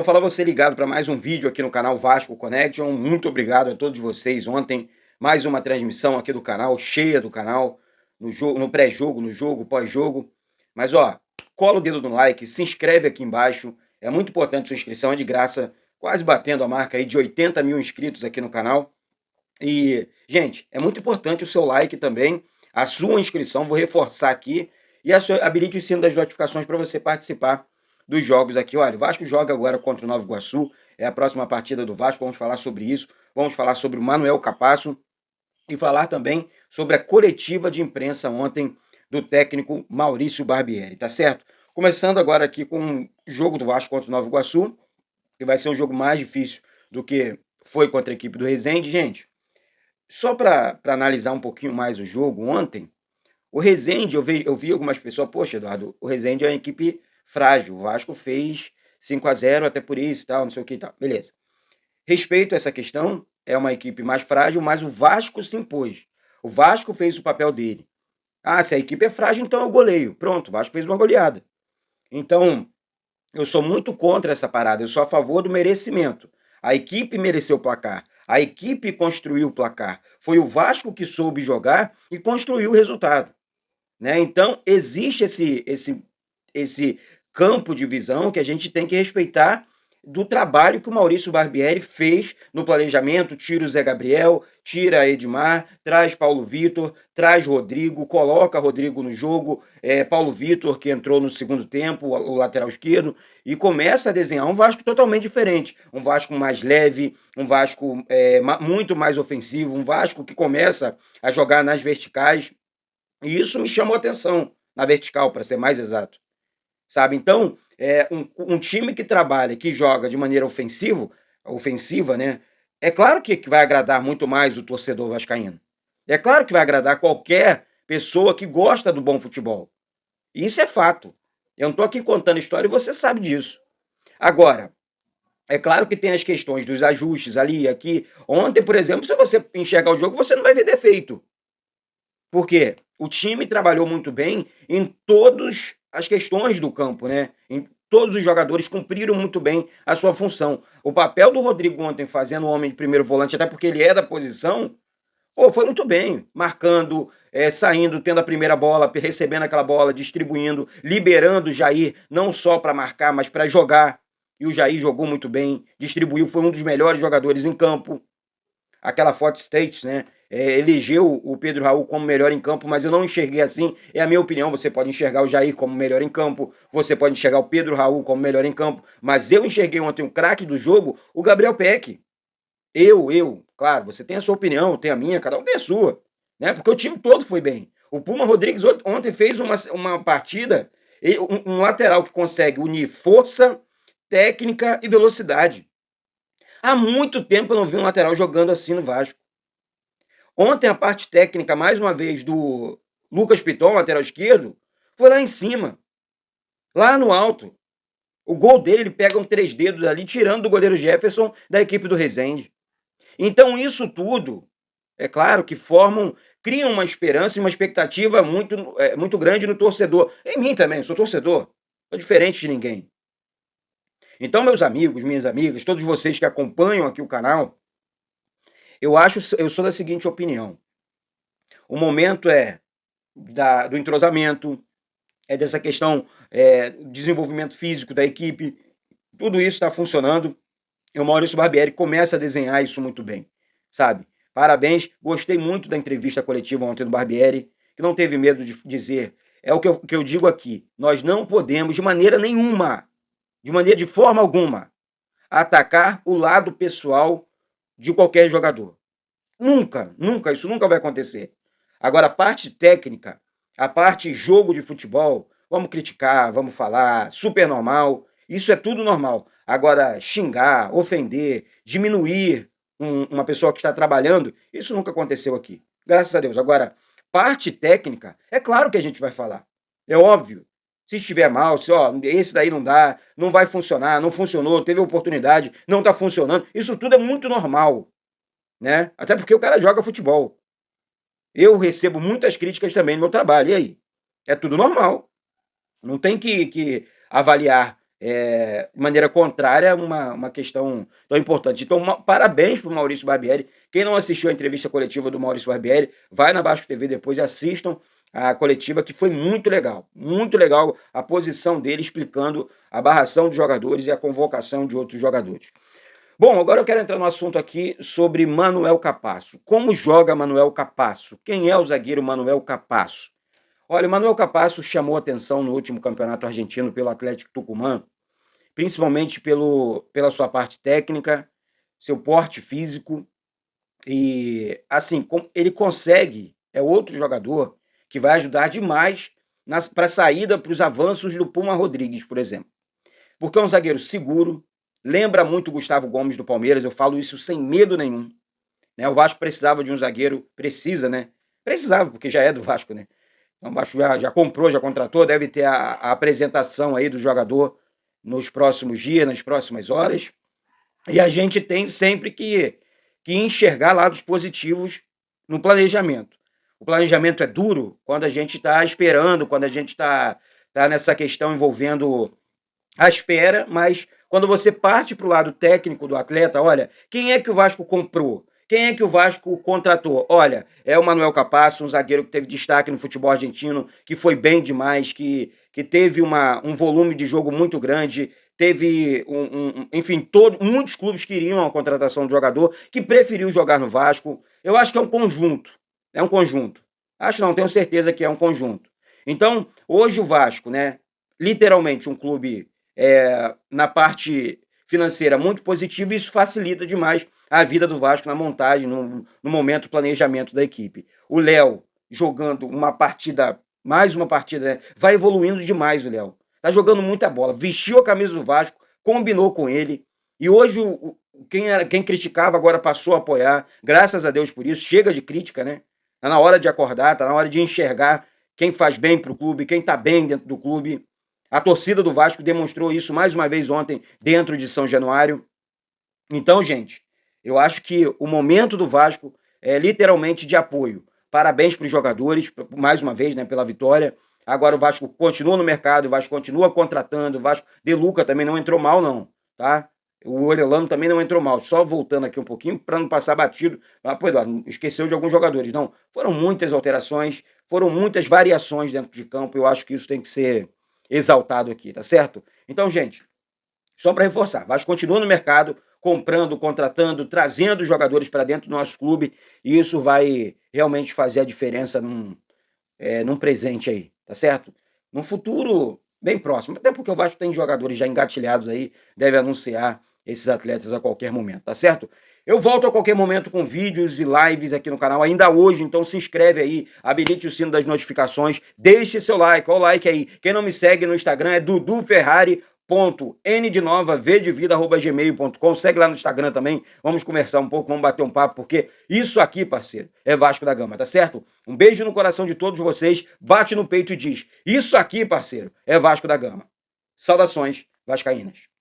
fala você ligado para mais um vídeo aqui no canal Vasco Connection. Muito obrigado a todos vocês. Ontem, mais uma transmissão aqui do canal, cheia do canal, no jogo, no pré-jogo, no jogo, pós-jogo. Mas ó, cola o dedo no like, se inscreve aqui embaixo. É muito importante sua inscrição, é de graça, quase batendo a marca aí de 80 mil inscritos aqui no canal. E, gente, é muito importante o seu like também, a sua inscrição, vou reforçar aqui, e habilite o sino das notificações para você participar dos jogos aqui. Olha, o Vasco joga agora contra o Nova Iguaçu, é a próxima partida do Vasco, vamos falar sobre isso, vamos falar sobre o Manuel Capasso e falar também sobre a coletiva de imprensa ontem do técnico Maurício Barbieri, tá certo? Começando agora aqui com o jogo do Vasco contra o Nova Iguaçu, que vai ser um jogo mais difícil do que foi contra a equipe do Resende, gente. Só para analisar um pouquinho mais o jogo ontem, o Resende, eu vi algumas pessoas, poxa, Eduardo, o Resende é uma equipe frágil, o Vasco fez 5-0 até por isso e tal, não sei o que e tal. Beleza. Respeito essa questão, é uma equipe mais frágil, mas o Vasco se impôs. O Vasco fez o papel dele. Ah, se a equipe é frágil, então eu goleio. Pronto, o Vasco fez uma goleada. Então, eu sou muito contra essa parada, eu sou a favor do merecimento. A equipe mereceu o placar, a equipe construiu o placar. Foi o Vasco que soube jogar e construiu o resultado, né? Então, existe esse campo de visão que a gente tem que respeitar do trabalho que o Maurício Barbieri fez no planejamento. Tira o Zé Gabriel, tira Edmar, traz Paulo Vitor, traz Rodrigo, coloca Rodrigo no jogo, Paulo Vitor, que entrou no segundo tempo, o lateral esquerdo, e começa a desenhar um Vasco totalmente diferente, um Vasco mais leve, um Vasco muito mais ofensivo, um Vasco que começa a jogar nas verticais, e isso me chamou a atenção, na vertical, para ser mais exato, sabe? Então, um time que trabalha, que joga de maneira ofensiva, né? É claro que vai agradar muito mais o torcedor vascaíno. É claro que vai agradar qualquer pessoa que gosta do bom futebol. Isso é fato. Eu não estou aqui contando história e você sabe disso. Agora, é claro que tem as questões dos ajustes ali, aqui. Ontem, por exemplo, se você enxergar o jogo, você não vai ver defeito. Por quê? O time trabalhou muito bem em todas as questões do campo, né? Em todos os jogadores cumpriram muito bem a sua função. O papel do Rodrigo ontem fazendo o homem de primeiro volante, até porque ele é da posição, pô, foi muito bem, marcando, saindo, tendo a primeira bola, recebendo aquela bola, distribuindo, liberando o Jair, não só para marcar, mas para jogar. E o Jair jogou muito bem, distribuiu, foi um dos melhores jogadores em campo. Aquela Fox States, né? Elegeu o Pedro Raul como melhor em campo, mas eu não enxerguei assim. É a minha opinião. Você pode enxergar o Jair como melhor em campo, você pode enxergar o Pedro Raul como melhor em campo, mas eu enxerguei ontem o craque do jogo, o Gabriel Peck. Claro, você tem a sua opinião, eu tenho a minha, cada um tem a sua, né? Porque o time todo foi bem. O Puma Rodrigues ontem fez uma partida, um lateral que consegue unir força, técnica e velocidade. Há muito tempo eu não vi um lateral jogando assim no Vasco. Ontem a parte técnica, mais uma vez, do Lucas Piton, lateral esquerdo, foi lá em cima, lá no alto. O gol dele, ele pega um 3 dedos ali, tirando do goleiro Jefferson da equipe do Resende. Então isso tudo, é claro que criam uma esperança e uma expectativa muito grande no torcedor. Em mim também, sou torcedor, sou diferente de ninguém. Então, meus amigos, minhas amigas, todos vocês que acompanham aqui o canal, eu sou da seguinte opinião. O momento do entrosamento, dessa questão, desenvolvimento físico da equipe, tudo isso está funcionando, e o Maurício Barbieri começa a desenhar isso muito bem, sabe? Parabéns, gostei muito da entrevista coletiva ontem do Barbieri, que não teve medo de dizer, é o que eu digo aqui, nós não podemos de maneira nenhuma, de forma alguma, atacar o lado pessoal de qualquer jogador. Nunca, nunca, isso nunca vai acontecer. Agora, a parte técnica, a parte jogo de futebol, vamos criticar, vamos falar, super normal, isso é tudo normal. Agora, xingar, ofender, diminuir uma pessoa que está trabalhando, isso nunca aconteceu aqui. Graças a Deus. Agora, parte técnica, é claro que a gente vai falar. É óbvio. Se estiver mal, se esse daí não dá, não vai funcionar, não funcionou, teve oportunidade, não está funcionando, isso tudo é muito normal, né? Até porque o cara joga futebol. Eu recebo muitas críticas também no meu trabalho. E aí? É tudo normal. Não tem que avaliar de maneira contrária uma questão tão importante. Então, parabéns para o Maurício Barbieri. Quem não assistiu a entrevista coletiva do Maurício Barbieri, vai na Vasco TV depois e assistam a coletiva, que foi muito legal a posição dele explicando a barração de jogadores e a convocação de outros jogadores. Bom, agora eu quero entrar no assunto aqui sobre Manuel Capasso. Como joga Manuel Capasso? Quem é o zagueiro Manuel Capasso? Olha, o Manuel Capasso chamou atenção no último campeonato argentino pelo Atlético Tucumã, principalmente pela sua parte técnica, seu porte físico e, assim, ele consegue, é outro jogador que vai ajudar demais para a saída, para os avanços do Puma Rodrigues, por exemplo. Porque é um zagueiro seguro, lembra muito o Gustavo Gomes do Palmeiras, eu falo isso sem medo nenhum. Né? O Vasco precisava de um zagueiro, precisa, né? Precisava, porque já é do Vasco, né? Então o Vasco já comprou, já contratou, deve ter a apresentação aí do jogador nos próximos dias, nas próximas horas. E a gente tem sempre que enxergar lados positivos no planejamento. O planejamento é duro quando a gente está esperando, quando a gente está nessa questão envolvendo a espera, mas quando você parte para o lado técnico do atleta, olha, quem é que o Vasco comprou? Quem é que o Vasco contratou? Olha, é o Manuel Capasso, um zagueiro que teve destaque no futebol argentino, que foi bem demais, que teve um volume de jogo muito grande, teve, enfim, muitos clubes queriam a contratação do jogador, que preferiu jogar no Vasco. Eu acho que é um conjunto, Acho não, tenho certeza que é um conjunto. Então, hoje o Vasco, né, literalmente um clube na parte financeira muito positiva, e isso facilita demais a vida do Vasco na montagem, no momento do planejamento da equipe. O Léo jogando mais uma partida, né? Vai evoluindo demais o Léo. Tá jogando muita bola, vestiu a camisa do Vasco, combinou com ele, e hoje quem criticava agora passou a apoiar, graças a Deus por isso, chega de crítica, né? Tá na hora de acordar, tá na hora de enxergar quem faz bem pro clube, quem tá bem dentro do clube. A torcida do Vasco demonstrou isso mais uma vez ontem dentro de São Januário. Então, gente, eu acho que o momento do Vasco é literalmente de apoio. Parabéns para os jogadores, mais uma vez, né, pela vitória. Agora o Vasco continua no mercado, o Vasco continua contratando, o Vasco De Luca também não entrou mal, não, tá? O Orelano também não entrou mal. Só voltando aqui um pouquinho para não passar batido. Ah, pô, Eduardo, esqueceu de alguns jogadores. Não, foram muitas alterações, foram muitas variações dentro de campo. Eu acho que isso tem que ser exaltado aqui, tá certo? Então, gente, só para reforçar, Vasco continua no mercado, comprando, contratando, trazendo jogadores para dentro do nosso clube, e isso vai realmente fazer a diferença num presente aí, tá certo? Num futuro bem próximo, até porque o Vasco tem jogadores já engatilhados aí, deve anunciar esses atletas a qualquer momento, tá certo? Eu volto a qualquer momento com vídeos e lives aqui no canal, ainda hoje, então se inscreve aí, habilite o sino das notificações, deixe seu like, olha o like aí. Quem não me segue no Instagram é duduferrari.n de nova, vdevida@gmail.com, segue lá no Instagram também, vamos conversar um pouco, vamos bater um papo, porque isso aqui, parceiro, é Vasco da Gama, tá certo? Um beijo no coração de todos vocês, bate no peito e diz, isso aqui, parceiro, é Vasco da Gama. Saudações vascaínas.